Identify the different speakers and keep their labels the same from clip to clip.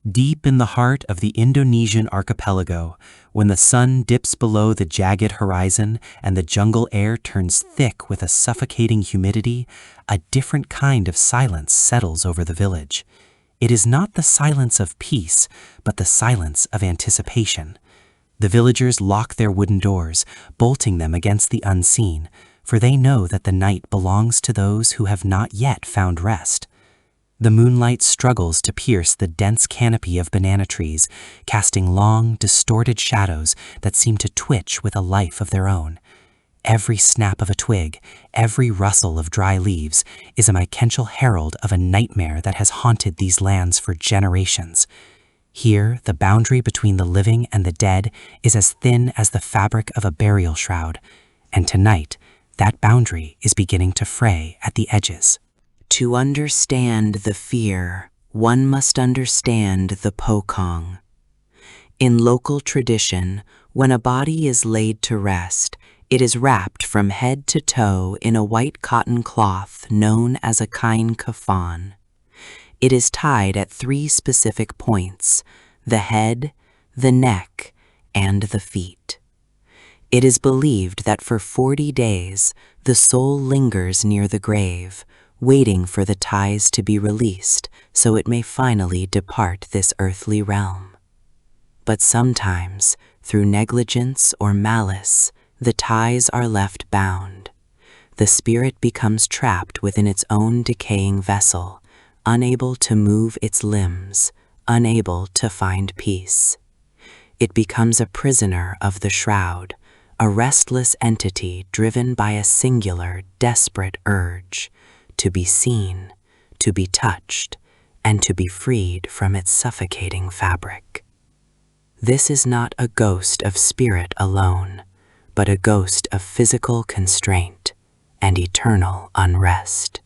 Speaker 1: Deep in the heart of the Indonesian archipelago, when the sun dips below the jagged horizon and the jungle air turns thick with a suffocating humidity, a different kind of silence settles over the village. It is not the silence of peace, but the silence of anticipation. The villagers lock their wooden doors, bolting them against the unseen, for they know that the night belongs to those who have not yet found rest. The moonlight struggles to pierce the dense canopy of banana trees, casting long, distorted shadows that seem to twitch with a life of their own. Every snap of a twig, every rustle of dry leaves is a mycential herald of a nightmare that has haunted these lands for generations. Here, the boundary between the living and the dead is as thin as the fabric of a burial shroud, and tonight, that boundary is beginning to fray at the edges.
Speaker 2: To understand the fear, one must understand the Pocong. In local tradition, when a body is laid to rest, it is wrapped from head to toe in a white cotton cloth known as a kain kafan. It is tied at 3 specific points: the head, the neck, and the feet. It is believed that for 40 days, the soul lingers near the grave, waiting for the ties to be released so it may finally depart this earthly realm. But sometimes, through negligence or malice, the ties are left bound. The spirit becomes trapped within its own decaying vessel, unable to move its limbs, unable to find peace. It becomes a prisoner of the shroud, a restless entity driven by a singular, desperate urge: to be seen, to be touched, and to be freed from its suffocating fabric. This is not a ghost of spirit alone, but a ghost of physical constraint and eternal unrest.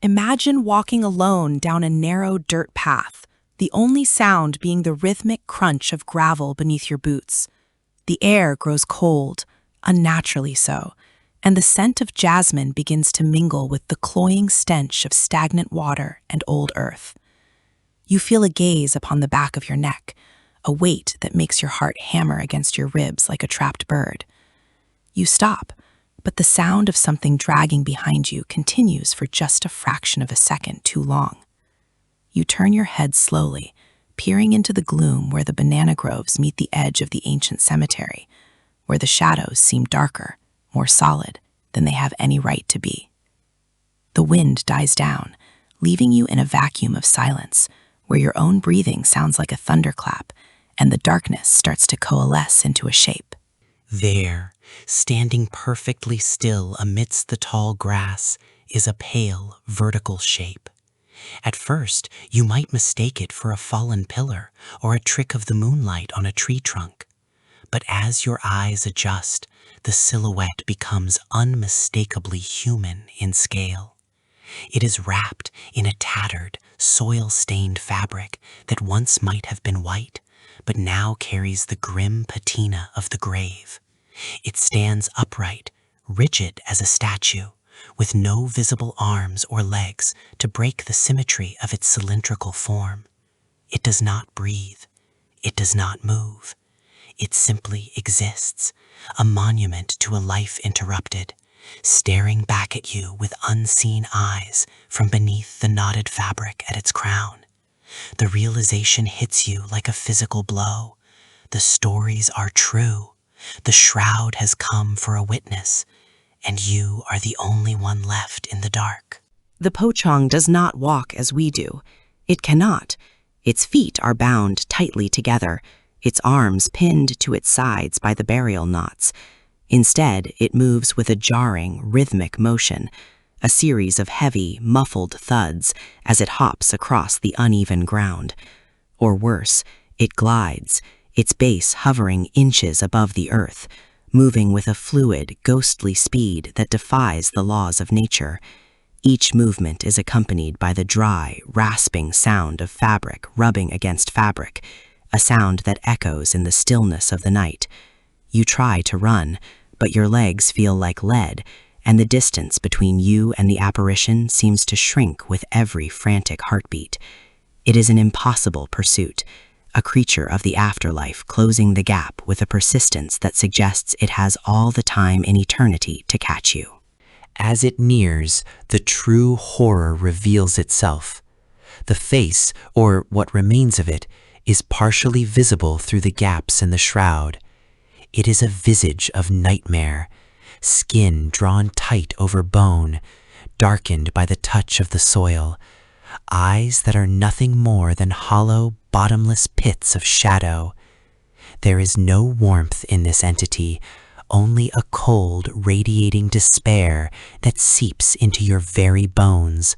Speaker 3: Imagine walking alone down a narrow dirt path, the only sound being the rhythmic crunch of gravel beneath your boots. The air grows cold, unnaturally so, and the scent of jasmine begins to mingle with the cloying stench of stagnant water and old earth. You feel a gaze upon the back of your neck, a weight that makes your heart hammer against your ribs like a trapped bird. You stop, but the sound of something dragging behind you continues for just a fraction of a second too long. You turn your head slowly, peering into the gloom where the banana groves meet the edge of the ancient cemetery, where the shadows seem darker, more solid than they have any right to be. The wind dies down, leaving you in a vacuum of silence, where your own breathing sounds like a thunderclap, and the darkness starts to coalesce into a shape.
Speaker 1: There, standing perfectly still amidst the tall grass, is a pale, vertical shape. At first, you might mistake it for a fallen pillar or a trick of the moonlight on a tree trunk. But as your eyes adjust, the silhouette becomes unmistakably human in scale. It is wrapped in a tattered, soil-stained fabric that once might have been white, but now carries the grim patina of the grave. It stands upright, rigid as a statue, with no visible arms or legs to break the symmetry of its cylindrical form. It does not breathe. It does not move. It simply exists, a monument to a life interrupted, staring back at you with unseen eyes from beneath the knotted fabric at its crown. The realization hits you like a physical blow. The stories are true. The shroud has come for a witness, and you are the only one left in the dark.
Speaker 2: The Pocong does not walk as we do. It cannot. Its feet are bound tightly together, its arms pinned to its sides by the burial knots. Instead, it moves with a jarring, rhythmic motion, a series of heavy, muffled thuds as it hops across the uneven ground. Or worse, it glides, its base hovering inches above the earth, moving with a fluid, ghostly speed that defies the laws of nature. Each movement is accompanied by the dry, rasping sound of fabric rubbing against fabric, a sound that echoes in the stillness of the night. You try to run, but your legs feel like lead, and the distance between you and the apparition seems to shrink with every frantic heartbeat. It is an impossible pursuit, a creature of the afterlife closing the gap with a persistence that suggests it has all the time in eternity to catch you.
Speaker 1: As it nears, the true horror reveals itself. The face, or what remains of it, is partially visible through the gaps in the shroud. It is a visage of nightmare, skin drawn tight over bone, darkened by the touch of the soil, eyes that are nothing more than hollow, bottomless pits of shadow. There is no warmth in this entity, only a cold, radiating despair that seeps into your very bones.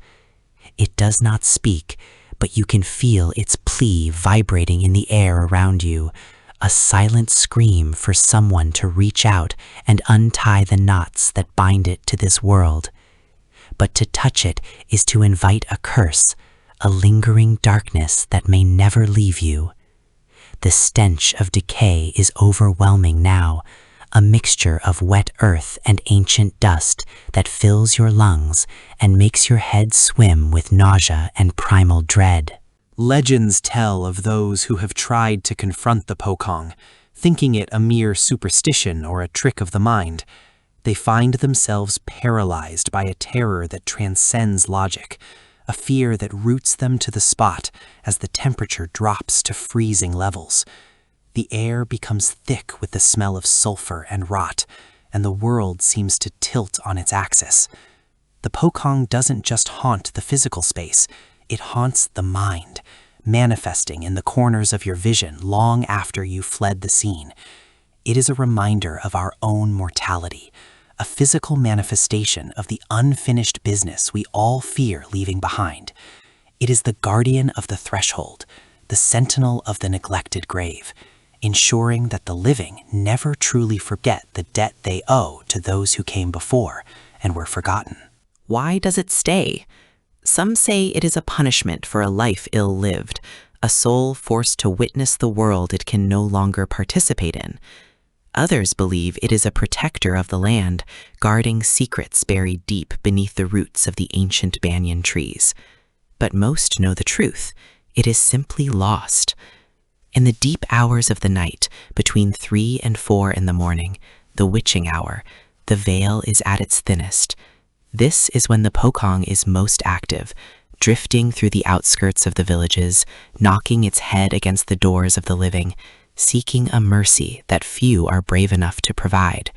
Speaker 1: It does not speak, but you can feel its plea vibrating in the air around you, a silent scream for someone to reach out and untie the knots that bind it to this world. But to touch it is to invite a curse, a lingering darkness that may never leave you. The stench of decay is overwhelming now, a mixture of wet earth and ancient dust that fills your lungs and makes your head swim with nausea and primal dread.
Speaker 4: Legends tell of those who have tried to confront the Pocong, thinking it a mere superstition or a trick of the mind. They find themselves paralyzed by a terror that transcends logic, a fear that roots them to the spot as the temperature drops to freezing levels. The air becomes thick with the smell of sulfur and rot, and the world seems to tilt on its axis. The Pocong doesn't just haunt the physical space, it haunts the mind, manifesting in the corners of your vision long after you fled the scene. It is a reminder of our own mortality, a physical manifestation of the unfinished business we all fear leaving behind. It is the guardian of the threshold, the sentinel of the neglected grave, ensuring that the living never truly forget the debt they owe to those who came before and were forgotten.
Speaker 2: Why does it stay? Some say it is a punishment for a life ill-lived, a soul forced to witness the world it can no longer participate in. Others believe it is a protector of the land, guarding secrets buried deep beneath the roots of the ancient banyan trees. But most know the truth. It is simply lost. In the deep hours of the night, between 3 and 4 in the morning, the witching hour, the veil is at its thinnest. This is when the Pocong is most active, drifting through the outskirts of the villages, knocking its head against the doors of the living, seeking a mercy that few are brave enough to provide.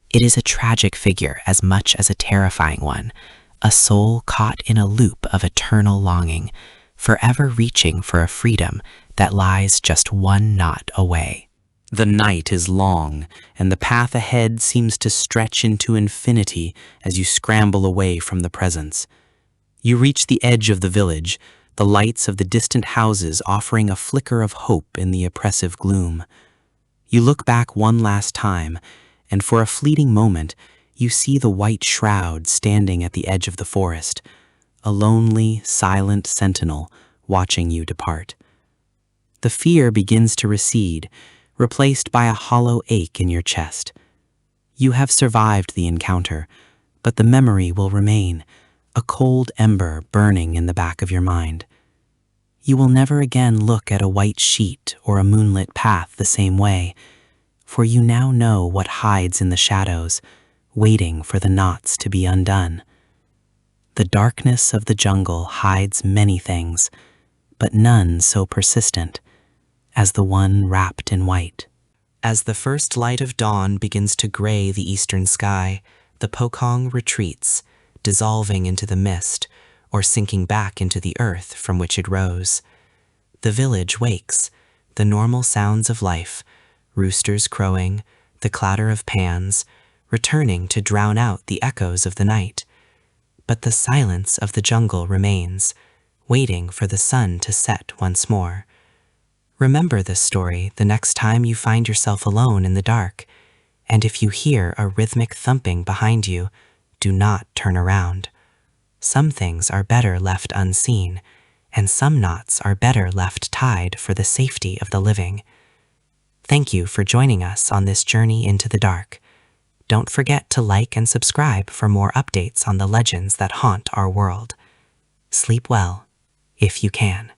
Speaker 2: It is a tragic figure as much as a terrifying one, a soul caught in a loop of eternal longing, forever reaching for a freedom that lies just one knot away.
Speaker 4: The night is long, and the path ahead seems to stretch into infinity as you scramble away from the presence. You reach the edge of the village, the lights of the distant houses offering a flicker of hope in the oppressive gloom. You look back one last time, and for a fleeting moment, you see the white shroud standing at the edge of the forest, a lonely, silent sentinel watching you depart. The fear begins to recede, replaced by a hollow ache in your chest. You have survived the encounter, but the memory will remain, a cold ember burning in the back of your mind. You will never again look at a white sheet or a moonlit path the same way, for you now know what hides in the shadows, waiting for the knots to be undone. The darkness of the jungle hides many things, but none so persistent as the one wrapped in white. As the first light of dawn begins to gray the eastern sky, the Pocong retreats, dissolving into the mist, or sinking back into the earth from which it rose. The village wakes, the normal sounds of life, roosters crowing, the clatter of pans, returning to drown out the echoes of the night. But the silence of the jungle remains, waiting for the sun to set once more. Remember this story the next time you find yourself alone in the dark, and if you hear a rhythmic thumping behind you, do not turn around. Some things are better left unseen, and some knots are better left tied for the safety of the living. Thank you for joining us on this journey into the dark. Don't forget to like and subscribe for more updates on the legends that haunt our world. Sleep well, if you can.